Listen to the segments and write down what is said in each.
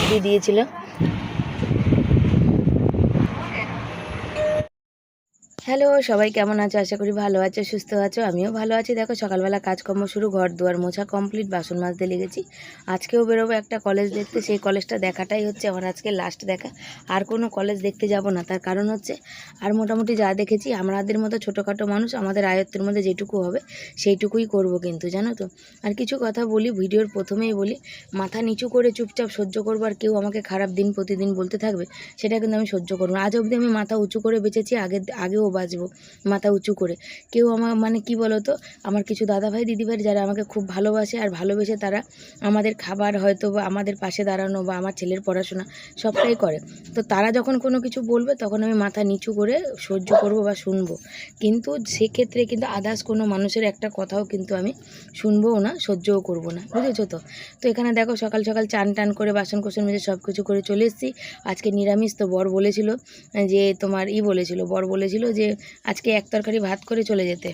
পাঠিয়ে দিয়েছিল। হ্যালো, সবাই কেমন আছো? আশা করি ভালো আছো, সুস্থ আছো। আমিও ভালো আছি। দেখো সকালবেলা কাজকর্ম শুরু, ঘর দুয়ার মোছা কমপ্লিট, বাসন মাজতে লেগেছি। আজকেও বেরোবো একটা কলেজ দেখতে, সেই কলেজটা দেখাটাই হচ্ছে আমার আজকে লাস্ট দেখা। আর কোনো কলেজ দেখতে যাব না, তার কারণ হচ্ছে আর মোটামুটি যা দেখেছি, আমাদের মতো ছোটোখাটো মানুষ, আমাদের আয়ত্তের মধ্যে যেটুকু হবে সেইটুকুই করব কিন্তু, জানো তো। আর কিছু কথা বলি, ভিডিওর প্রথমেই বলি, মাথা নিচু করে চুপচাপ সহ্য করবো, আর কেউ আমাকে খারাপ দিন প্রতিদিন বলতে থাকবে সেটা কিন্তু আমি সহ্য করবো না। আজ অবধি আমি মাথা উঁচু করে বেঁচেছি, আগেও বাঁচবো মাথা উঁচু করে। কেউ আমার মানে কি বলো তো, আমার কিছু দাদাভাই দিদিভাই যারা আমাকে খুব ভালোবাসে, আর ভালোবেসে তারা আমাদের খাবার হয়তো বা আমাদের পাশে দাঁড়ানো বা আমার ছেলের পড়াশোনা সবটাই করে। তো তারা যখন কোনো কিছু বলবে তখন আমি মাথা নিচু করে সহ্য করব বা শুনবো। কিন্তু সেক্ষেত্রে কিন্তু আদার্স কোনো মানুষের একটা কথাও কিন্তু আমি শুনবোও না, সহ্যও করব না, বুঝেছো তো। তো এখানে দেখো সকাল সকাল চান টান করে বাসন কোসন মেজে সব কিছু করে চলে এসেছি। আজকে নিরামিষ, তো বর বলেছিল যে বর বলেছিল যে আজকে এক তরকারি ভাত করে চলে যেতে।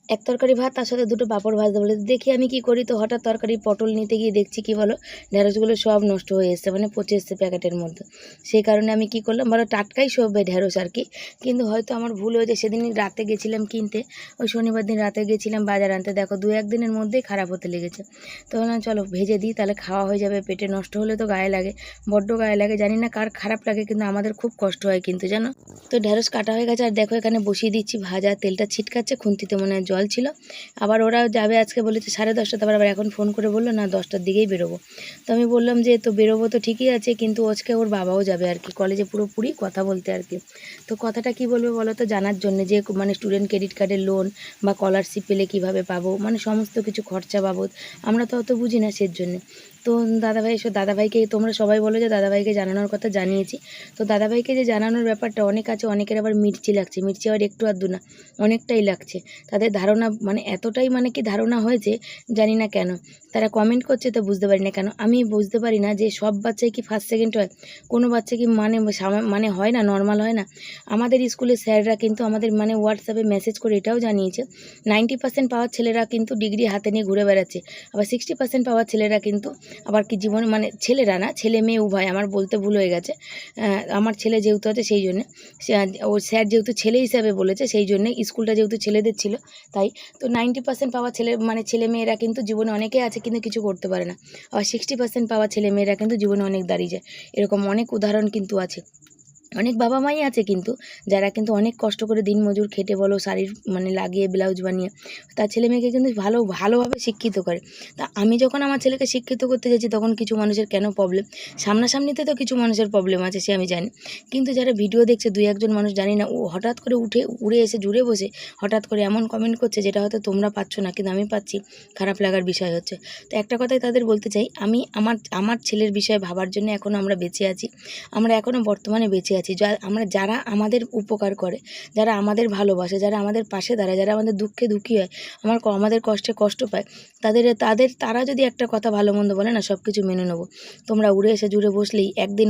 এক তরকারি ভাত, তার সাথে দুটো পাঁপড় ভাজতে বলে। দেখি আমি কি করি। তো হঠাৎ তরকারি পটল নিতে গিয়ে দেখছি কি বলো, ঢেঁড়সগুলো সব নষ্ট হয়ে এসছে, মানে পচে এসছে প্যাকেটের মধ্যে। সেই কারণে আমি কি করলাম বলো, টাটকাই সব ঢেঁড়স আর কি, কিন্তু হয়তো আমার ভুল হয়েছে। সেদিন রাতে গেছিলাম কিনতে, ওই শনিবার দিন রাতে গেছিলাম বাজার আনতে, দেখো 2-1 দিনের মধ্যেই খারাপ হতে লেগেছে। তো বললাম চলো ভেজে দিই, তাহলে খাওয়া হয়ে যাবে। পেটে নষ্ট হলে তো গায়ে লাগে, বড্ড গায়ে লাগে। জানি না কার খারাপ লাগে, কিন্তু আমাদের খুব কষ্ট হয় কিন্তু, জানো। তো ঢেঁড়স কাটা হয়ে গেছে, আর দেখো এখানে বসিয়ে দিচ্ছি ভাজা। তেলটা ছিটকাচ্ছে, খুন্তিতে মনে হয় জল ছিল। আবার ওরাও যাবে আজকে, বলেছে 10:30, তারপর আবার এখন ফোন করে বললো না 10টার দিকেই বেরোবো। তো আমি বললাম যে তো বেরোবো তো ঠিকই আছে, কিন্তু আজকে ওর বাবাও যাবে আর কি কলেজে, পুরোপুরি কথা বলতে আর কি। তো কথাটা কি বলবে বলো তো, জানার জন্য যে মানে স্টুডেন্ট ক্রেডিট কার্ডের লোন বা স্কলারশিপ পেলে কীভাবে পাবো, মানে সমস্ত কিছু খরচা বাবদ আমরা তো অত বুঝি না, সের জন্যে। তো দাদাভাইকে তোমরা সবাই বলো যে দাদাভাইকে জানানোর কথা জানিয়েছি। তো দাদাভাইকে যে জানানোর ব্যাপারটা, অনেক আছে, অনেকের আবার মির্চি লাগছে, মির্চি আবার একটু আধটু না, অনেকটাই লাগছে। তাদের ধারণা মানে এতটাই মানে কি ধারণা হয়েছে, জানি না কেন তারা কমেন্ট করছে, তো বুঝতে পারি না কেন। আমি বুঝতে পারি না যে সব বাচ্চাই কি ফার্স্ট সেকেন্ড হয়, কোনো বাচ্চা কি মানে হয় না, নর্মাল হয় না। আমাদের স্কুলের স্যাররা কিন্তু আমাদের মানে হোয়াটসঅ্যাপে মেসেজ করে এটাও জানিয়েছে 90% পাওয়ার ছেলেরা কিন্তু ডিগ্রি হাতে নিয়ে ঘুরে বেড়াচ্ছে, আবার 60% পাওয়ার ছেলেরা কিন্তু আবার কি জীবনে মানে ছেলেরা না, ছেলে মেয়ে উভয়, আমার বলতে ভুল হয়ে গেছে। আমার ছেলে যেহেতু আছে সেই জন্যে, ও স্যার যেহেতু ছেলে হিসাবে বলেছে সেই জন্যে, স্কুলটা যেহেতু ছেলেদের ছিল তাই। তো 90% পাওয়া ছেলে মেয়েরা কিন্তু জীবনে অনেকে আছে কিন্তু কিছু করতে পারে না, আবার 60% পাওয়া ছেলে মেয়েরা কিন্তু জীবনে অনেক দাঁড়িয়ে যায়। এরকম অনেক উদাহরণ কিন্তু আছে। অনেক বাবা মাই আছে কিন্তু যারা কিন্তু অনেক কষ্ট করে দিনমজুর খেটে বলো, শাড়ির মানে লাগিয়ে ব্লাউজ বানিয়ে তার ছেলে মেয়েকে কিন্তু ভালোভাবে শিক্ষিত করে। তা আমি যখন আমার ছেলেকে শিক্ষিত করতে যাচ্ছি তখন কিছু মানুষের কেন প্রবলেম, সামনাসামনিতে তো কিছু মানুষের প্রবলেম আছে সে আমি জানি, কিন্তু যারা ভিডিও দেখছে 2-1 জন মানুষ, জানি না, ও হঠাৎ করে উড়ে এসে জুড়ে বসে হঠাৎ করে এমন কমেন্ট করছে যেটা হয়তো তোমরা পাচ্ছ না কিন্তু আমি পাচ্ছি। খারাপ লাগার বিষয় হচ্ছে। তো একটা কথাই তাদের বলতে চাই, আমি আমার ছেলের বিষয়ে ভাবার জন্য এখনও আমরা বেঁচে আছি, আমরা এখনও বর্তমানে বেঁচে আছি। যারা আমাদের উপকার করে, যারা আমাদের ভালোবাসে, যারা আমাদের পাশে দাঁড়ায়, যারা আমাদের দুঃখে দুঃখী হয়, আমাদের কষ্টে কষ্ট পায়, তারা যদি একটা কথা ভালো মন্দ বলে না, সব কিছু মেনে নেবো। তোমরা উড়ে এসে জুড়ে বসলেই একদিন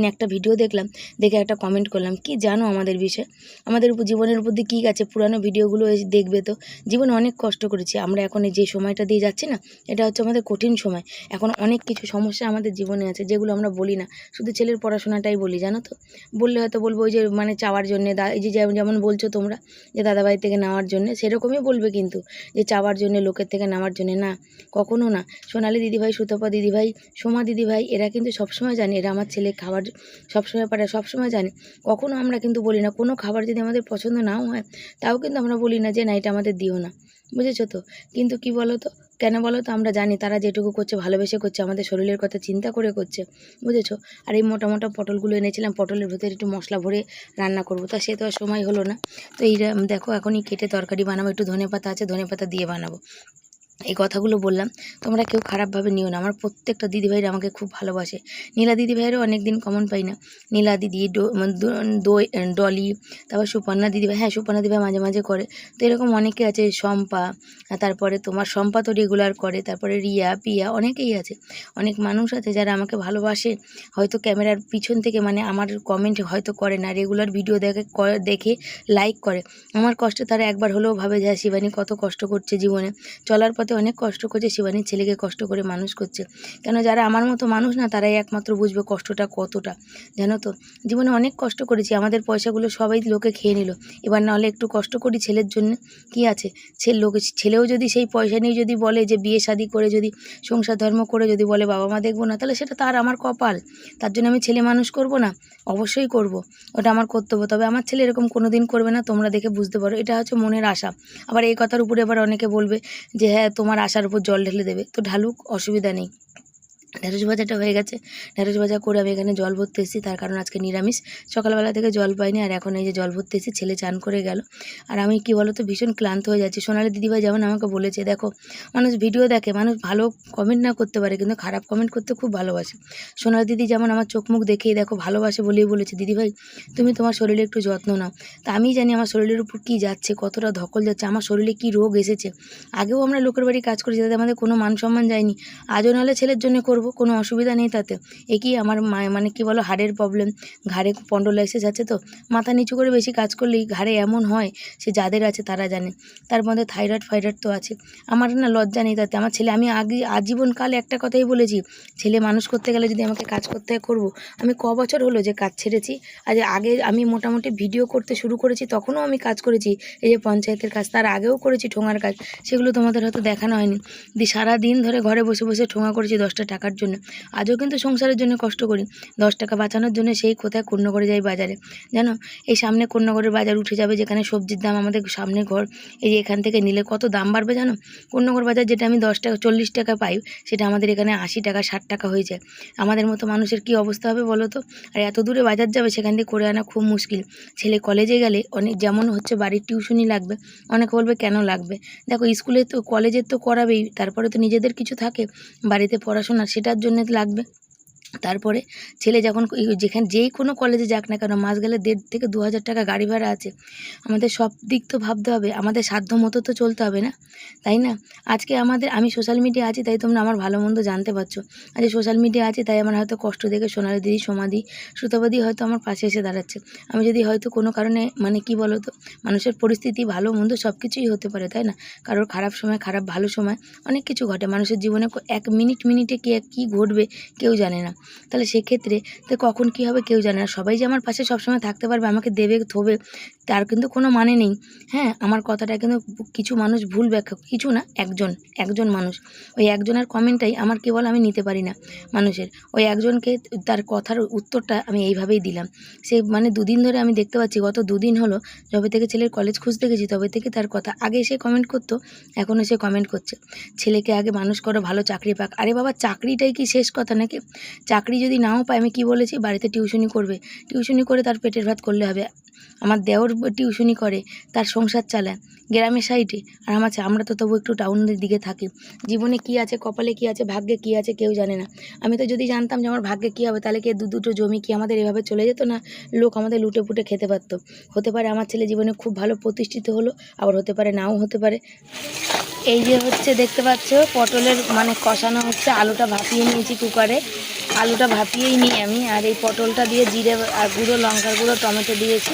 একটা ভিডিও দেখলাম, দেখে একটা কমেন্ট করলাম, কি জানো আমাদের বিষয়ে, আমাদের জীবনের উপর দিয়ে কী গেছে, পুরানো ভিডিওগুলো দেখবে তো। জীবনে অনেক কষ্ট করেছি আমরা, এখন যে সময়টা দিয়ে যাচ্ছি না, এটা হচ্ছে আমাদের কঠিন সময়। এখন অনেক কিছু সমস্যা আমাদের জীবনে আছে যেগুলো আমরা বলি না, শুধু ছেলের পড়াশোনাটাই বলি, জানো তো। বললে হয়তো বলবো ওই যে মানে চাওয়ার জন্যে, এই যে যেমন বলছো তোমরা যে দাদাভাই থেকে নেওয়ার জন্যে, সেরকমই বলবে কিন্তু, যে চাওয়ার জন্যে, লোকের থেকে নেওয়ার জন্যে না, কখনো না। সোনালি দিদিভাই, সুতপা দিদিভাই, সোমা দিদিভাই, এরা কিন্তু সবসময় জানে এরা আমার ছেলে খাবার সবসময় পারে, সবসময় জানে। কখনো আমরা কিন্তু বলি না, কোনো খাবার যদি আমাদের পছন্দ নাও হয় তাও কিন্তু আমরা বলি না যে না এটা আমাদের দিও না, বুঝেছো তো। কিন্তু কি বলো তো, কেন বলো তো, আমরা জানি তারা যেটুকু করছে ভালোবেসে করছে, আমাদের শরীরের কথা চিন্তা করে করছে, বুঝেছো। আর এই মোটা মোটা পটলগুলো এনেছিলাম, পটলের ভিতরে একটু মশলা ভরে রান্না করবো, তা সে তো আর সময় হলো না। তো এই দেখো এখনই কেটে তরকারি বানাবো, একটু ধনেপাতা আছে, ধনেপাতা দিয়ে বানাবো। এই কথাগুলো বললাম, তোমরা কেউ খারাপভাবে নিও না। আমার প্রত্যেকটা দিদিভাইরা আমাকে খুব ভালোবাসে। নীলা দিদিভাইয়েরও অনেক দিন কমন পাই না, নীলা দিদি, ডলি, তারপর সুপর্ণা দিদিভাই, হ্যাঁ সুপর্ণা দিদিভাই মাঝে মাঝে করে। তো এরকম অনেকে আছে, শম্পা, তারপরে তোমার শম্পা তো রেগুলার করে, তারপরে রিয়া, পিয়া, অনেকেই আছে, অনেক মানুষ আছে যারা আমাকে ভালোবাসে। হয়তো ক্যামেরার পিছন থেকে মানে আমার কমেন্ট হয়তো করে না, রেগুলার ভিডিও দেখে লাইক করে। আমার কষ্টে তারা একবার হলেও ভাবে যে শিবানী কত কষ্ট করছে জীবনে, চলার পথে হয়তো অনেক কষ্ট করছে, শিবানীর ছেলেকে কষ্ট করে মানুষ করছে। কেন যারা আমার মতো মানুষ না, তারাই একমাত্র বুঝবে কষ্টটা কতটা, জানো তো। জীবনে অনেক কষ্ট করেছি, আমাদের পয়সাগুলো সবাই লোকে খেয়ে নিল। এবার নাহলে একটু কষ্ট করি ছেলের জন্য, কি আছে। ছেলেও যদি সেই পয়সা নিয়ে যদি বলে যে বিয়ে শাদি করে যদি সংসার ধর্ম করে যদি বলে বাবা মা দেখবো না, তাহলে সেটা তার আমার কপাল। তার জন্য আমি ছেলে মানুষ করব না? অবশ্যই করব, ওটা আমার কর্তব্য। তবে আমার ছেলে এরকম কোনো দিন করবে না, তোমরা দেখে বুঝতে পারো। এটা হচ্ছে মনের আশা। আবার এই কথার উপরে আবার অনেকে বলবে যে হ্যাঁ তোমার আশার উপর জল ঢেলে দেবে, তো ঢালুক, অসুবিধা নেই। ঢেঁড়স ভাজাটা হয়ে গেছে, ঢেঁড়স ভাজা করে আমি এখানে জল ভরতে এসেছি, তার কারণ আজকে নিরামিষ। সকালবেলা থেকে জল পাইনি, আর এখন এই যে জল ভরতে এসেছি, ছেলে চান করে গেল। আর আমি কি বলো তো, ভীষণ ক্লান্ত হয়ে যাচ্ছি। সোনালি দিদিভাই যেমন আমাকে বলেছে, দেখো মানুষ ভিডিও দেখে, মানুষ ভালো কমেন্ট না করতে পারে কিন্তু খারাপ কমেন্ট করতে খুব ভালোবাসে। সোনালি দিদি যেমন আমার চোখ মুখ দেখেই দেখো ভালোবাসে বলেই বলেছে, দিদিভাই তুমি তোমার শরীরে একটু যত্ন নাও। তা আমি জানি আমার শরীরের উপর কী যাচ্ছে, কতটা ধকল যাচ্ছে, আমার শরীরে কী রোগ এসেছে। আগেও আমরা লোকের বাড়ি কাজ করেছি, তাতে আমাদের কোনো মান সম্মান যায়নি। আজও নাহলে ছেলের জন্য করব, কোনো অসুবিধা নেই তাতে। এ কি আমার মানে কি বলো, হাড়ের প্রবলেম, ঘাড়ে স্পন্ডোলাইসিস আছে, তো মাথা নিচু করে বেশি কাজ করলেই ঘাড়ে এমন হয়, সে যাদের আছে তারা জানে। তার মধ্যে থাইরয়েড তো আছে। আমার না লজ্জা নেই তাতে। আমার ছেলে, আমি আগে আজীবনকাল একটা কথাই বলেছি, ছেলে মানুষ করতে গেলে যদি আমাকে কাজ করতে হয় করবো। আমি ক বছর হলো যে কাজ ছেড়েছি। আগে আমি মোটামুটি ভিডিও করতে শুরু করেছি, তখনও আমি কাজ করেছি, এই যে পঞ্চায়েতের কাজ, তার আগেও করেছি ঠোঙার কাজ, সেগুলো তোমাদের হয়তো দেখানো হয়নি। সারাদিন ধরে ঘরে বসে বসে ঠোঙা করেছি 10টা টাকার জন্য। আজও কিন্তু সংসারের জন্য কষ্ট করি, 10 টাকা বাঁচানোর জন্য। সেই কোথায় কন্যাগড়ে যাই বাজারে, জানো এই সামনে কন্যাগড়ের বাজার উঠে যাবে, যেখানে সবজির দাম আমাদের সামনে ঘর, এই যে এখান থেকে নিলে কত দাম বাড়বে জানো। কন্যাগড় বাজার যেটা আমি 10 টাকা 40 টাকা পাই, সেটা আমাদের এখানে 80 টাকা 60 টাকা হয়ে যায়। আমাদের মতো মানুষের কি অবস্থা হবে বলো তো। আর এত দূরে বাজার যাবে, সেখান থেকে করে আনা খুব মুশকিল। ছেলে কলেজে গেলে অনেক, যেমন হচ্ছে বাড়ির টিউশনি লাগবে, অনেকে বলবে কেন লাগবে। দেখো স্কুলে তো কলেজের তো করাবেই, তারপরে তো নিজেদের কিছু থাকে বাড়িতে পড়াশোনা, সেটার জন্য লাগবে। তারপরে ছেলে যখন যেই কোনো কলেজে যাক না কেন, মাস গেলে 1.5 থেকে 2,000 টাকা গাড়ি ভাড়া আছে। আমাদের সব দিক তো ভাবতে হবে, আমাদের সাধ্য মতো তো চলতে হবে না, তাই না। আজকে আমি সোশ্যাল মিডিয়া আছি তাই তোমরা আমার ভালো মন্দ জানতে পারছো। আজকে সোশ্যাল মিডিয়া আছে তাই আমার হয়তো কষ্ট দেখে সোনালি দিদি, সমাধি, সুতপাদি হয়তো আমার পাশে এসে দাঁড়াচ্ছে। আমি যদি হয়তো কোনো কারণে, মানে কি বলো তো, মানুষের পরিস্থিতি ভালো মন্দ সব কিছুই হতে পারে, তাই না। কারোর খারাপ সময়, খারাপ ভালো সময় অনেক কিছু ঘটে মানুষের জীবনে। এক মিনিটে কী ঘটবে কেউ জানে না। তাহলে সেক্ষেত্রে তো কখন কী হবে কেউ জানে না। সবাই যে আমার পাশে সবসময় থাকতে পারবে, আমাকে দেবে থবে, তার কিন্তু কোনো মানে নেই। হ্যাঁ, আমার কথাটা কিন্তু কিছু মানুষ ভুল ব্যাখ্যা, কিছু না, একজন মানুষ, ওই একজনের কমেন্টটাই আমার কেবল আমি নিতে পারি না মানুষের। ওই একজনকে তার কথার উত্তরটা আমি এইভাবেই দিলাম। সে মানে 2 দিন ধরে আমি দেখতে পাচ্ছি, গত 2 দিন হলো যবে থেকে ছেলের কলেজ খুঁজতে গেছি, তবে থেকে তার কথা, আগে সে কমেন্ট করতো, এখনও সে কমেন্ট করছে, ছেলেকে আগে মানুষ করো, ভালো চাকরি পাক। আরে বাবা, চাকরিটাই কি শেষ কথা নাকি? চাকরি যদি নাও পায়, আমি কি বলেছি, বাড়িতে টিউশনি করবে, টিউশনি করে তার পেটের ভাত করলে হবে। আমার দেওর টিউশনি করে, তার সংসার চালায় গ্রামের সাইডে, আর আমরা তো তবু একটু টাউনের দিকে থাকি। জীবনে কি আছে, কপালে কি আছে, ভাগ্যে কি আছে কেউ জানে না। আমি তো যদি জানতাম যে আমার ভাগ্যে কী হবে, তাহলে কি দুটো জমি কি আমাদের এভাবে চলে যেত না, লোক আমাদের লুটে পুটে খেতে পারতো। হতে পারে আমার ছেলে জীবনে খুব ভালো প্রতিষ্ঠিত হলো, আবার হতে পারে নাও হতে পারে। এই যে হচ্ছে দেখতে পাচ্ছ, পটলের মানে কষানো হচ্ছে, আলুটা ভাপিয়ে নিয়েছি কুকারে, আলুটা ভাপিয়েই নিই আমি। আর এই পটলটা দিয়ে জিরে আর গুঁড়ো, লঙ্কার গুঁড়ো, টমেটো দিয়েছি।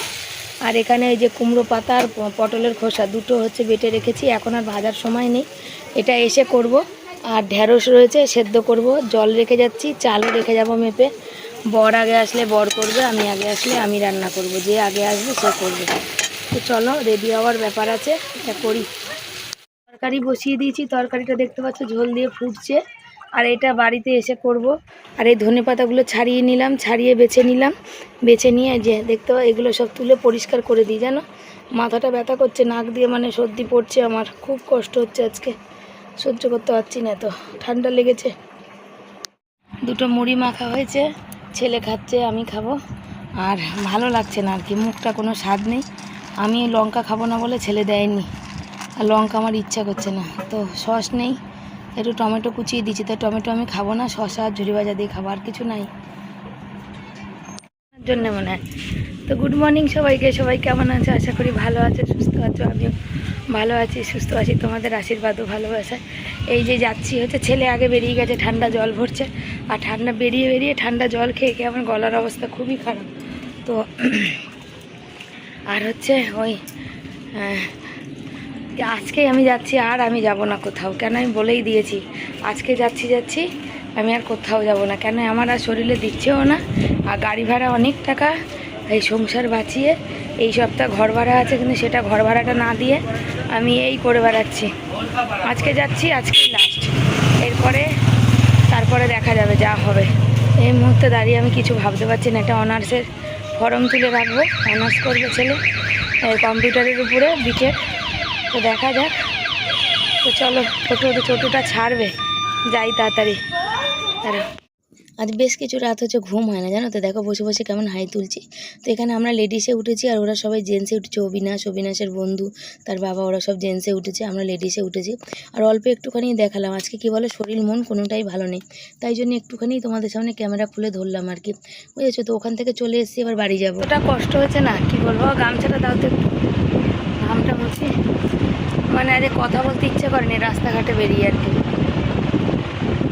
আর এখানে এই যে কুমড়ো পাতা আর পটলের খোসা দুটো হচ্ছে বেটে রেখেছি, এখন আর ভাজার সময় নেই, এটা এসে করব। আর ঢ্যাঁড়স রয়েছে, সেদ্ধ করব, জল রেখে যাচ্ছি, চালও রেখে যাব মেপে। বর আগে আসলে বর করবে, আমি আগে আসলে আমি রান্না করব, যে আগে আসবে সে করবে। তো চলো, রেডি হওয়ার ব্যাপার আছে, এটা করি। তরকারি বসিয়ে দিয়েছি, তরকারিটা দেখতে পাচ্ছ ঝোল দিয়ে ফুটছে। আর এটা বাড়িতে এসে করব। আর এই ধনেপাতাগুলো ছাড়িয়ে নিলাম, ছাড়িয়ে বেছে নিয়ে যে দেখতে পাচ্ছ এগুলো সব তুলে পরিষ্কার করে দিই। জানো মাথাটা ব্যথা করছে, নাক দিয়ে মানে সর্দি পড়ছে, আমার খুব কষ্ট হচ্ছে আজকে, সহ্য করতে পারছি না, তো ঠান্ডা লেগেছে। দুটো মুড়ি মাখা হয়েছে, ছেলে খাচ্ছে, আমি খাবো। আর ভালো লাগছে না আর কি, মুখটা কোনো স্বাদ নেই। আমি লঙ্কা খাবো না বলে ছেলে দেয়নি, আর লঙ্কা আমার ইচ্ছা করছে না, তো সস নেই, একটু টমেটো কুচিয়ে দিচ্ছি, তাই টমেটো আমি খাবো না, শসা আর ঝুরি ভাজা দিয়ে খাবো, আর কিছু নাই জন্য মনে হয়। তো গুড মর্নিং সবাইকে, সবাই কেমন আছে, আশা করি ভালো আছে, সুস্থ আছো। আমিও ভালো আছি, সুস্থ আছি, তোমাদের আশীর্বাদও ভালোবাসা। এই যে যাচ্ছি হচ্ছে, ছেলে আগে বেরিয়ে গেছে, ঠান্ডা জল ভরছে, আর ঠান্ডা বেরিয়ে ঠান্ডা জল খেয়ে খেয়ে আমার গলার অবস্থা খুবই খারাপ। তো আর হচ্ছে ওই আজকে আমি যাচ্ছি, আর আমি যাব না কোথাও। কেন আমি বলেই দিয়েছি আজকে যাচ্ছি, আমি আর কোথাও যাব না। কেন আমার আর শরীরে দিচ্ছেও না, আর গাড়ি ভাড়া অনেক টাকা, এই সংসার বাঁচিয়ে এই সপ্তাহ ঘর ভাড়া আছে, কিন্তু সেটা ঘর ভাড়াটা না দিয়ে আমি এই করে বেড়াচ্ছি। আজকে যাচ্ছি, আজকে লাস্ট, এরপরে তারপরে দেখা যাবে যা হবে। এই মুহূর্তে দাঁড়িয়ে আমি কিছু ভাবতে পারছি না। একটা অনার্সের ফর্ম তুলে রাখবো, অনার্স করবে ছেলে কম্পিউটারের উপরে বিটেক, তো দেখা যাক। তো চলো, ছোটোটা ছাড়বে, যাই তাড়াতাড়ি। আজ বেশ কিছু রাত হচ্ছে ঘুম হয় না, জানো তো। দেখো বসে বসে কেমন হাই তুলছি। তো এখানে আমরা লেডিসে উঠেছি, আর ওরা সবাই জেন্টসে উঠেছে। অবিনাশের বন্ধু, তার বাবা, ওরা সব জেন্টসে উঠেছে, আমরা লেডিসে উঠেছি। আর অল্প একটুখানি দেখালাম আজকে, কি বলো, শরীর মন কোনোটাই ভালো নেই, তাই জন্য একটুখানি তোমাদের সামনে ক্যামেরা খুলে ধরলাম আর কি, বুঝেছো। তো ওখান থেকে চলে এসেছি, এবার বাড়ি যাবো। ওটা কষ্ট হয়েছে না, কি বলবো, গামছাটা দাও তো একটু, ঘামটা মুছি। মানে আজ কথা বলতে ইচ্ছে করেনি রাস্তাঘাটে বেরিয়ে আর কি।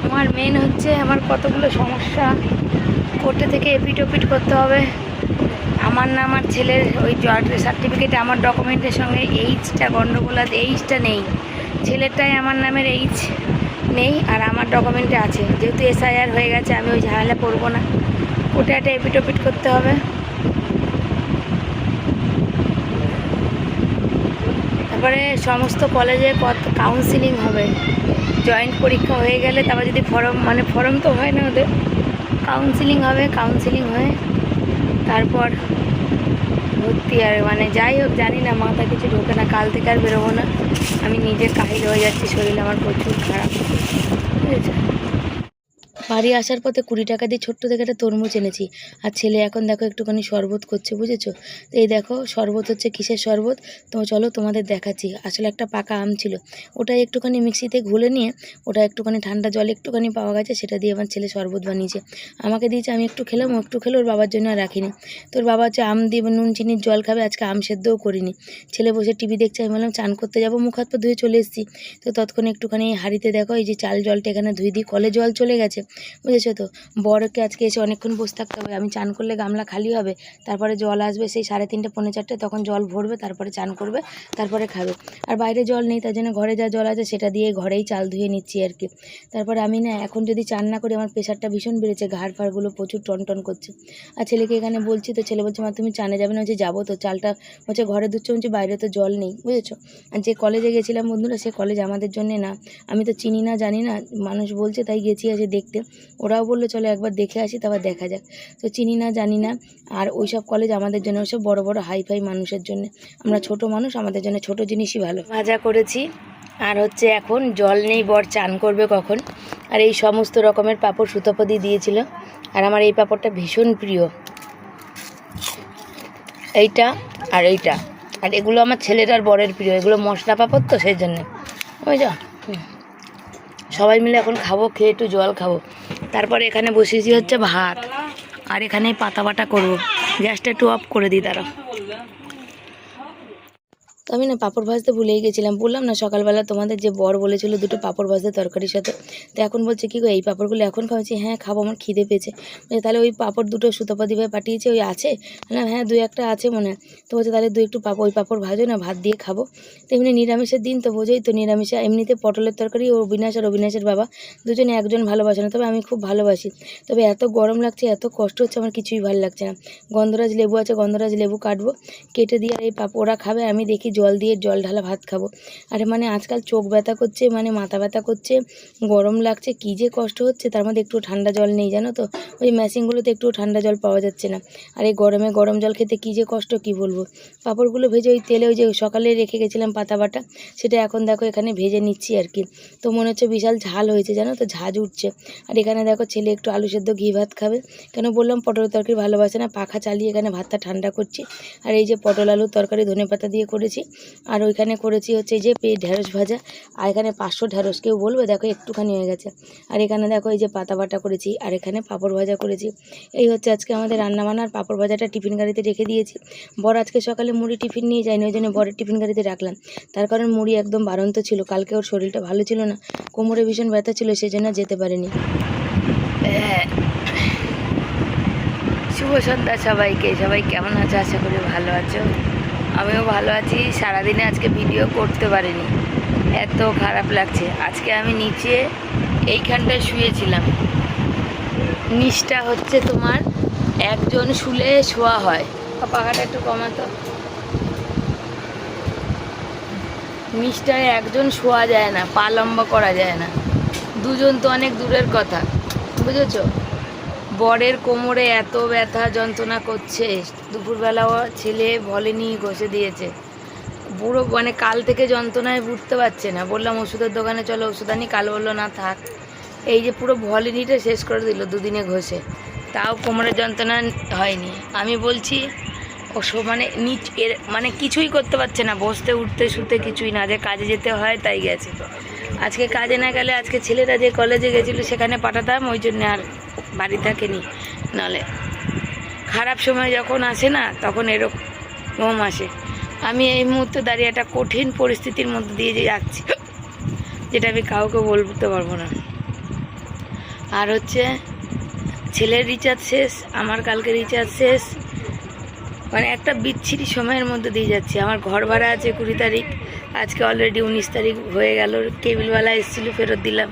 আমার মেন হচ্ছে আমার কতগুলো সমস্যা, কোর্টে থেকে এপিট ওপিট করতে হবে। আমার না আমার ছেলের ওই সার্টিফিকেটে আমার ডকুমেন্টের সঙ্গে এইচটা গণ্ডগোল আছে, এইচটা নেই। ছেলেরটাই আমার নামের এইচ নেই, আর আমার ডকুমেন্টে আছে। যেহেতু এসআইআর হয়ে গেছে, আমি ওই ঝামেলা করবো না। কোর্টে একটা এপিট ওপিট করতে হবে। তারপরে সমস্ত কলেজে কাউন্সিলিং হবে, জয়েন্ট পরীক্ষা হয়ে গেলে তারপর যদি ফর্ম তো হয় না ওদের, কাউন্সিলিং হবে। কাউন্সিলিং হয়ে তারপর ভর্তি। আর যাই হোক, জানি না, মাথা কিছু ঢোকে না। কাল থেকে আর বেরোবো না, আমি নিজে কাহিল হয়ে যাচ্ছি, শরীর আমার প্রচুর খারাপ, বুঝেছো। বাড়ি আসার পথে 20 টাকা দিয়ে ছোট্ট থেকে একটা তরমুজ এনেছি, আর ছেলে এখন দেখো একটুখানি শরবত করছে, বুঝেছো। তো এই দেখো শরবত হচ্ছে কিসের শরবত, তো চলো তোমাদের দেখাচ্ছি। আসলে একটা পাকা আম ছিল, ওটাই একটুখানি মিক্সিতে ঘুলে নিয়ে, ওটা একটুখানি ঠান্ডা জল একটুখানি পাওয়া গেছে, সেটা দিয়ে আমার ছেলে শরবত বানিয়েছে, আমাকে দিয়েছে। আমি একটু খেলাম, ও একটু খেলো, ওর বাবার জন্য আর রাখিনি। তোর বাবা হচ্ছে আম দিয়ে নুন চিনির জল খাবে, আজকে আম সেদ্ধও করিনি। ছেলে বসে টিভি দেখছে, আমি বললাম চান করতে যাবো, মুখ হাত পা ধুয়ে চলে এসেছি। তো তৎক্ষণে একটুখানি হাঁড়িতে দেখো এই যে চাল জলটা এখানে ধুয়ে দিই, কলে জল চলে গেছে, বুঝেছো। তো বড়কে আজকে এসে অনেকক্ষণ বসে থাকতে হবে। আমি চান করলে গামলা খালি হবে, তারপরে জল আসবে সেই 3:30 পৌনে 4টে, তখন জল ভরবে, তারপরে চান করবে, তারপরে খাবে। আর বাইরে জল নেই, তার জন্য ঘরে যা জল আছে সেটা দিয়ে ঘরেই চাল ধুয়ে নিচ্ছি আর কি। তারপর আমি না এখন যদি চান না করি, আমার প্রেশারটা ভীষণ বেড়েছে, ঘাড় ফাড়গুলো প্রচুর টনটন করছে। আর ছেলেকে এখানে বলছি, তো ছেলে বলছে, মা তুমি চানে যাবে না? হচ্ছে যাবো, তো চালটা হচ্ছে ঘরে দুধ হচ্ছে, বাইরে তো জল নেই, বুঝেছো। আর যে কলেজে গেছিলাম বন্ধুরা, সে কলেজ আমাদের জন্যে না, আমি তো চিনি না জানি না, মানুষ বলছে তাই গেছি আছে দেখতে। ওরাও বললো চলো একবার দেখে আসি, তারপর দেখা যাক। তো চিনি না জানি না, আর ওই সব কলেজ আমাদের জন্য ওসব বড় বড় হাইফাই মানুষের জন্য, আমরা ছোট মানুষ, আমাদের জন্য ছোট জিনিসই ভালো। ভাজা করেছি, আর হচ্ছে এখন জল নেই, বর চান করবে কখন। আর এই সমস্ত রকমের পাঁপড় সুতপদি দিয়েছিল, আর আমার এই পাঁপড়টা ভীষণ প্রিয়, এইটা আর এইটা। আর এগুলো আমার ছেলের আর বরের প্রিয়, এগুলো মশলা পাঁপড়, তো সেই জন্যে ওই যা সবাই মিলে এখন খাবো, খেয়ে একটু জল খাবো। তারপরে এখানে বসেছি হচ্ছে ভাত, আর এখানে পাতা বাটা করবো। গ্যাসটা একটু অফ করে দিই, তারা। তো আমি না পাঁপড় ভাজতে ভুলেই গেছিলাম, বললাম না সকালবেলা তোমাদের যে বর বলেছিল দুটো পাঁপড় ভাজতে তরকারির সাথে। তো এখন বলছে কি গো এই পাঁপড়গুলো এখন খাওয়াচ্ছি? হ্যাঁ খাবো, আমার খিদে পেয়েছে। তাহলে ওই পাঁপড় দুটো সুতপাদি ভাই পাঠিয়েছে, ওই আছে না? হ্যাঁ 2-1টা আছে মনে হয়। তো বলছে তাহলে একটু ওই পাঁপড় ভাজো না, ভাত দিয়ে খাবো। তো এমনি নিরামিষের দিন তো বোঝোই তো, নিরামিষে এমনিতে পটলের তরকারি ও অবিনাশের বাবা দুজনে একজন ভালোবাসে না, তবে আমি খুব ভালোবাসি। তবে এত গরম লাগছে, এত কষ্ট হচ্ছে, আমার কিছুই ভালো লাগছে না। গন্ধরাজ লেবু আছে, গন্ধরাজ লেবু কাটবো, কেটে দিয়ে আর এই ওরা খাবে, আমি দেখি জল ঢালা ভাত খাবো। আরে আজকাল চোখ ব্যথা করছে, মাথা ব্যথা করছে, গরম লাগছে, কী যে কষ্ট হচ্ছে। তার মধ্যে একটু ঠান্ডা জল নেই, জানো তো, ওই মেশিনগুলোতে একটু ঠান্ডা জল পাওয়া যাচ্ছে না। আর এই গরমে গরম জল খেতে কী যে কষ্ট, কী বলবো। পাঁপড়গুলো ভেজে ওই তেলে, ওই যে সকালে রেখে গেছিলাম পাতা বাটা, সেটা এখন দেখো এখানে ভেজে নিচ্ছি আর কি। তো মনে হচ্ছে বিশাল ঝাল হয়েছে, জানো তো, ঝাঁজ উঠছে। আর এখানে দেখো ছেলে একটু আলু সেদ্ধ ঘি ভাত খাবে, কেন বললাম পটল তরকারি ভালোবাসে না, পাখা চালিয়ে এখানে ভাতটা ঠান্ডা করছি। আর এই যে পটল আলুর তরকারি ধনেপাতা দিয়ে করেছি, আর ওইখানে করেছি হচ্ছে যে ঢেঁড়স ভাজা। আর এখানে 500 ঢেঁড়স, কেউ বলবে দেখো একটুখানি হয়ে গেছে। আর এখানে দেখো এই যে পাতা বাটা করেছি, আর এখানে পাঁপড় ভাজা করেছি। এই হচ্ছে আজকে আমাদের রান্নাবান্না। আর পাঁপড় ভাজাটা টিফিন গাড়িতে রেখে দিয়েছি। বর আজকে সকালে মুড়ি টিফিন নিয়ে যায়নি, ওই জন্য বরের টিফিন গাড়িতে রাখলাম। তার কারণ মুড়ি একদম বাড়ন্ত ছিল, কালকে ওর শরীরটা ভালো ছিল না, কোমরে ভীষণ ব্যথা ছিল, সেই জন্য যেতে পারেনি। শুভ সন্ধ্যা সবাইকে, সবাই কেমন আছো? আশা করি ভালো আছো। আমিও ভালো আছি। সারাদিনে আজকে ভিডিও করতে পারিনি, এত খারাপ লাগছে। আজকে আমি নিচে এইখানটায় শুয়েছিলাম। নিচটা হচ্ছে তোমার একজন শুলে শোয়া হয়। পাখাটা একটু কমাতো। নিচটায় একজন শোয়া যায় না, পা লম্বা করা যায় না। দুজন তো অনেক দূরের কথা, বুঝেছো? বরের কোমরে এত ব্যথা যন্ত্রণা করছে, দুপুরবেলাও ছেলে বলেনি, ঘষে দিয়েছে পুরো, মানে কাল থেকে যন্ত্রণায় উঠতে পারছে না। বললাম ওষুধের দোকানে চলো, ওষুধ আনি। কাল বললো না থাক। এই যে পুরো ভলিনিটা শেষ করে দিল দুদিনে ঘষে, তাও কোমরের যন্ত্রণা হয়নি। আমি বলছি ও মানে মানে কিছুই করতে পারছে না, বসতে উঠতে শুতে কিছুই না। যে কাজে যেতে হয় তাই গেছে। আজকে কাজে না গেলে আজকে ছেলেরা যে কলেজে গেছিলো সেখানে পাঠাতাম, ওই জন্য আর বাড়ি থাকেনি। নাহলে খারাপ সময় যখন আসে না তখন এরকম আসে। আমি এই মুহূর্তে দাঁড়িয়ে একটা কঠিন পরিস্থিতির মধ্যে দিয়ে যাচ্ছি, যেটা আমি কাউকে বলতে পারবো না। আর হচ্ছে ছেলের রিচার্জ শেষ, আমার কালকে রিচার্জ শেষ, মানে একটা বিচ্ছিরি সময়ের মধ্যে দিয়ে যাচ্ছি। আমার ঘর ভাড়া আছে 20 তারিখ, আজকে অলরেডি 19 তারিখ হয়ে গেল। কেবিলওয়ালা এসেছিলো, ফেরত দিলাম।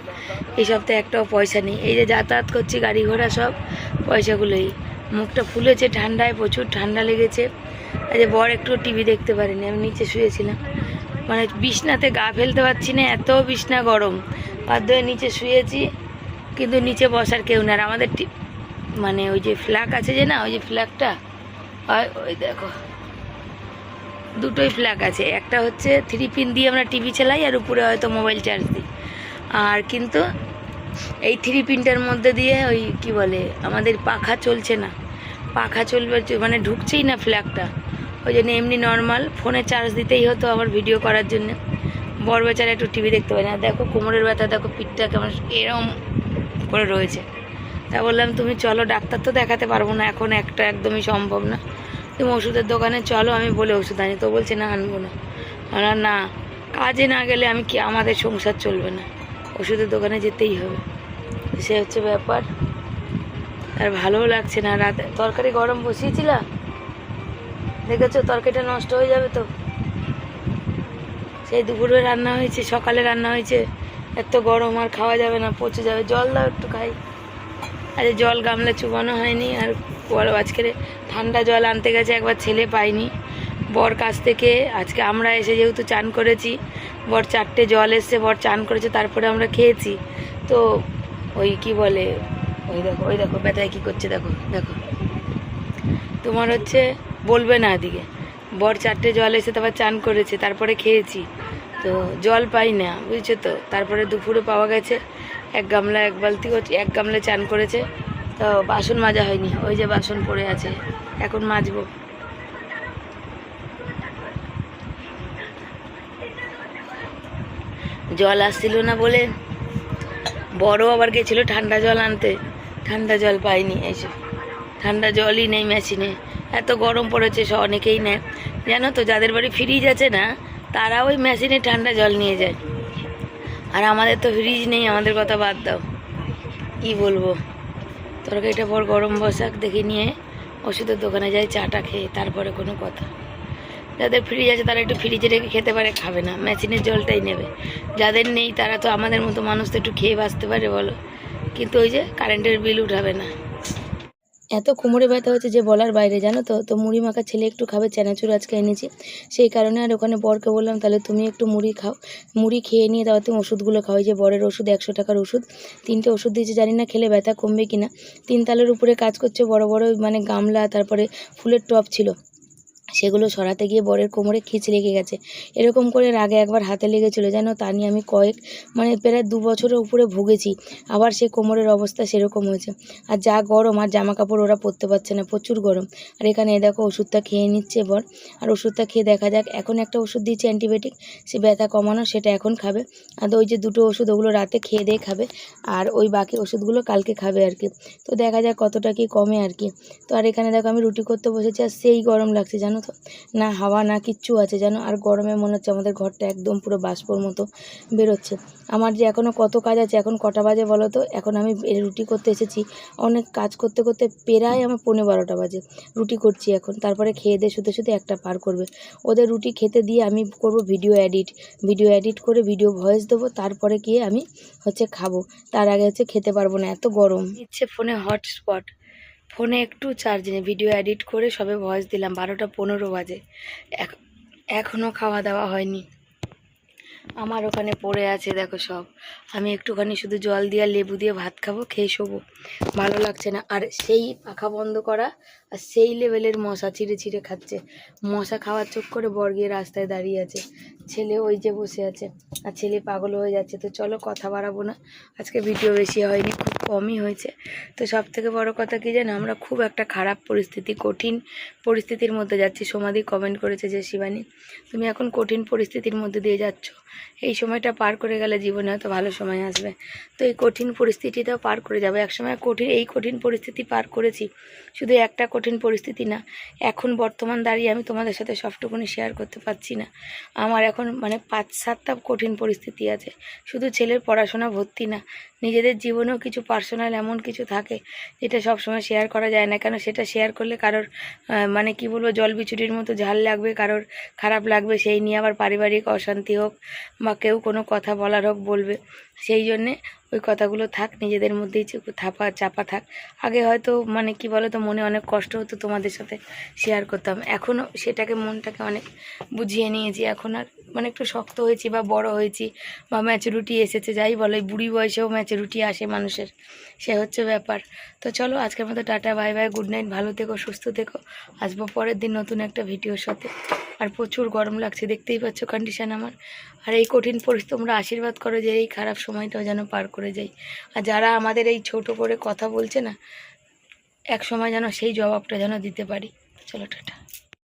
এই সপ্তাহে একটাও পয়সা নেই। এই যে যাতায়াত করছি, গাড়ি ঘোড়া সব পয়সাগুলোই। মুখটা ফুলেছে ঠান্ডায়, প্রচুর ঠান্ডা লেগেছে। এই যে বর একটু টিভি দেখতে পারিনি, আমি নিচে শুয়েছিলাম। মানে বিছনাতে গা ফেলতে পারছি না, এত বিছনা গরম। বাধ্য হয়ে নিচে শুয়েছি, কিন্তু নিচে বসার কেউ না। আর আমাদের মানে ওই যে ফ্ল্যাগ আছে যে না, ওই যে ফ্ল্যাগটা, ওই দেখো দুটোই ফ্ল্যাগ আছে। একটা হচ্ছে 3 পিন দিয়ে আমরা টিভি চালাই, আর উপরে হয়তো মোবাইল চার্জ দিই। আর কিন্তু এই 3 পিনটার মধ্যে দিয়ে ওই কি বলে, আমাদের পাখা চলছে না, পাখা চলবে মানে ঢুকছেই না ফ্ল্যাগটা। ওই জন্য এমনি নর্মাল ফোনে চার্জ দিতেই হতো আমার ভিডিও করার জন্য। বড় বেচারা একটু টিভি দেখতে পারে না। দেখো কোমরের ব্যথা, দেখো পিঠটা কেমন এরম করে রয়েছে। তা বললাম তুমি চলো, ডাক্তার তো দেখাতে পারবো না এখন, একটা একদমই সম্ভব না। তুমি ওষুধের দোকানে চলো, আমি বলে ওষুধ আনি। তো বলছে না আনবো না। আমরা না, কাজে না গেলে আমি কি, আমাদের সংসার চলবে না, ওষুধের দোকানে যেতেই হবে। সে হচ্ছে ব্যাপার। আর ভালোও লাগছে না। রাতে তরকারি গরম বসিয়েছিলাম, দেখেছো তরকারিটা নষ্ট হয়ে যাবে তো। সেই দুপুরে রান্না হয়েছে, সকালে রান্না হয়েছে, এত গরম আর খাওয়া যাবে না, পচে যাবে। জল দাও একটু খাই। আরে জল গামলা চুবানো হয়নি। আর আজকে ঠান্ডা জল আনতে গেছে, একবার ছেলে পাইনি। বর কাছ থেকে আজকে আমরা এসে যেহেতু চান করেছি, বর 4টে জল এসছে, বর চান করেছে, তারপরে আমরা খেয়েছি। তো ওই কি বলে, ওই দেখো ব্যথায় কী করছে, দেখো দেখো। তোমার হচ্ছে বলবে না, এদিকে বর 4টে জল এসে তারপর চান করেছে, তারপরে খেয়েছি। তো জল পাই না, বুঝছো তো। তারপরে দুপুরে পাওয়া গেছে 1 গামলা, 1 বালতি, 1 গামলা চান করেছে। তো বাসন মাজা হয়নি, ওই যে বাসন পড়ে আছে, এখন মাজবো। জল আসছিল না বলে বড় আবার গেছিলো ঠান্ডা জল আনতে, ঠান্ডা জল পাইনি। এসে ঠান্ডা জলই নেই মেশিনে, এত গরম পড়েছে। অনেকেই নেয় জানো তো, যাদের বাড়ি ফ্রিজ আছে না, তারা ওই মেশিনে ঠান্ডা জল নিয়ে যায়। আর আমাদের তো ফ্রিজ নেই, আমাদের কথা বাদ দাও, কি বলবো। তরকারিটা পর গরম বসাক, দেখে নিয়ে ওষুধের দোকানে যাই, চাটা খেয়ে তারপরে কোনো কথা। যাদের ফ্রিজ আছে তারা একটু ফ্রিজে রেখে খেতে পারে, খাবে না, মেশিনের জলটাই নেবে। যাদের নেই তারা তো আমাদের মতো মানুষ, তো একটু খেয়ে বাঁচতে পারে বলো, কিন্তু ওই যে কারেন্টের বিল উঠাবে না। এত কোমরে ব্যথা হচ্ছে যে বলার বাইরে, জানো তো। তো মুড়ি মাখা ছেলে একটু খাবে, চানাচুর আজকে এনেছি, সেই কারণে। আর ওখানে বরকে বললাম তাহলে তুমি একটু মুড়ি খাও, মুড়ি খেয়ে নিয়ে তারপর তুমি ওষুধগুলো খাও। যে বরের ওষুধ 100 টাকার ওষুধ, 3টে ওষুধ দিয়েছে, জানি না খেলে ব্যথা কমবে কিনা। 3 তালের উপরে কাজ করছে, বড় বড় মানে গামলা, তারপরে ফুলের টব ছিল, সেগুলো সরাতে গিয়ে বরের কোমরে খিঁচ লেগে গেছে। এরকম করে আগে একবার হাতে লেগেছিলো জানো, তা নিয়ে আমি মানে প্রায় 2 বছরের উপরে ভুগেছি। আবার সে কোমরের অবস্থা সেরকম হয়েছে। আর যা গরম, আর জামা কাপড় ওরা পরতে পারছে না, প্রচুর গরম। আর এখানে দেখো ওষুধটা খেয়ে নিচ্ছে বর। আর ওষুধটা খেয়ে দেখা যাক, এখন একটা ওষুধ দিয়েছে অ্যান্টিবায়োটিক, সে ব্যথা কমানো, সেটা এখন খাবে। আর ওই যে 2টো ওষুধ, ওগুলো রাতে খেয়ে দিয়ে খাবে। আর ওই বাকি ওষুধগুলো কালকে খাবে আর কি। তো দেখা যাক কতটা কি কমে আর কি। তো আর এখানে দেখো আমি রুটি করতে বসেছি, আর সেই গরম লাগছে জানো তো, না হাওয়া না কিচ্ছু আছে যেন, আর গরমে মনে হচ্ছে আমাদের ঘরটা একদম পুরো বাষ্পর মতো বেরোচ্ছে। আমার যে এখনও কত কাজ আছে, এখন কটা বাজে বলো তো? এখন আমি রুটি করতে এসেছি, অনেক কাজ করতে করতে প্রায় আমার 11:15 বাজে। রুটি করছি এখন, তারপরে খেয়ে দিয়ে শুতে শুতে একটা পার করবে। ওদের রুটি খেতে দিয়ে আমি করব ভিডিও এডিট করে ভিডিও ভয়েস দেবো, তারপরে গিয়ে আমি খাবো। তার আগে খেতে পারবো না, এত গরম। ইচ্ছে ফোনে হটস্পট, ফোনে একটু চার্জ নেই, ভিডিও এডিট করে সবে ভয়েস দিলাম, 12:15 বাজে, এখনও খাওয়া দাওয়া হয়নি। আমার ওখানে পড়ে আছে দেখো সব, আমি একটুখানি শুধু জল দিয়ে লেবু দিয়ে ভাত খাবো, খেয়ে শোবো। ভালো লাগছে না, আর সেই পাখা বন্ধ করা, আর সেই লেভেলের মশা ছিঁড়ে ছিঁড়ে খাচ্ছে। মশা খাওয়ার চোখ করে বর গিয়ে রাস্তায় দাঁড়িয়ে আছে, ছেলে ওই যে বসে আছে, আর ছেলে পাগল হয়ে যাচ্ছে। তো চলো কথা বাড়াবো না, আজকে ভিডিও বেশি হয়নি, খুব কমই হয়েছে। তো সব থেকে বড় কথা কি জানো, আমরা খুব একটা খারাপ পরিস্থিতি, কঠিন পরিস্থিতির মধ্যে যাচ্ছি। সমাধি কমেন্ট করেছে যে শিবানী তুমি এখন কঠিন পরিস্থিতির মধ্যে দিয়ে যাচ্ছ, এই সময়টা পার করে গেলে জীবনে হয়তো ভালো সময় আসবে। তো এই কঠিন পরিস্থিতিটাও পার করে যাবে একসময়। এই কঠিন পরিস্থিতি পার করেছি, শুধু একটা কঠিন পরিস্থিতি না, এখন বর্তমান দাঁড়িয়ে আমি তোমাদের সাথে সবটুকুনি শেয়ার করতে পারছি না। আমার এখন 5-7টা কঠিন পরিস্থিতি আছে, শুধু ছেলের পড়াশোনা ভর্তি না, নিজেদের জীবনেও কিছু পার্সোনাল এমন কিছু থাকে যেটা সবসময় শেয়ার করা যায় না। কেন সেটা শেয়ার করলে কারোর কি বলবো, জল বিচুরির মতো ঝাল লাগবে, কারোর খারাপ লাগবে, সেই নিয়ে আবার পারিবারিক অশান্তি হোক বা কেউ কোনো কথা বলার হোক বলবে। সেই জন্যে ওই কথাগুলো থাক, নিজেদের মধ্যেই চাপা থাক। আগে হয়তো কি বলো তো, মনে অনেক কষ্ট হতো, তোমাদের সাথে শেয়ার করতাম, এখনও সেটাকে মনটাকে অনেক বুঝিয়ে নিয়েছি। এখন আর একটু শক্ত হয়েছি বা বড় হয়েছি বা ম্যাচুরিটি এসেছে, যাই বলো, এই বুড়ি বয়সেও ম্যাচুরিটি আসে মানুষের, সে হচ্ছে ব্যাপার। তো চলো আজকের মতো tata, bye bye, good night, ভালো থেকো, সুস্থ থেকো। আসবো পরের দিন নতুন একটা ভিডিওর সাথে। আর প্রচুর গরম লাগছে, দেখতেই পাচ্ছ কন্ডিশন আমার। আর এই কঠিন পরিস্থিতি তোমরা আশীর্বাদ করো যে এই খারাপ সময়টাও যেন পার করে যাই। আর যারা আমাদের এই ছোট করে কথা বলছে না, এক সময় যেন সেই জবাবটা যেন দিতে পারি। চলো টাটা।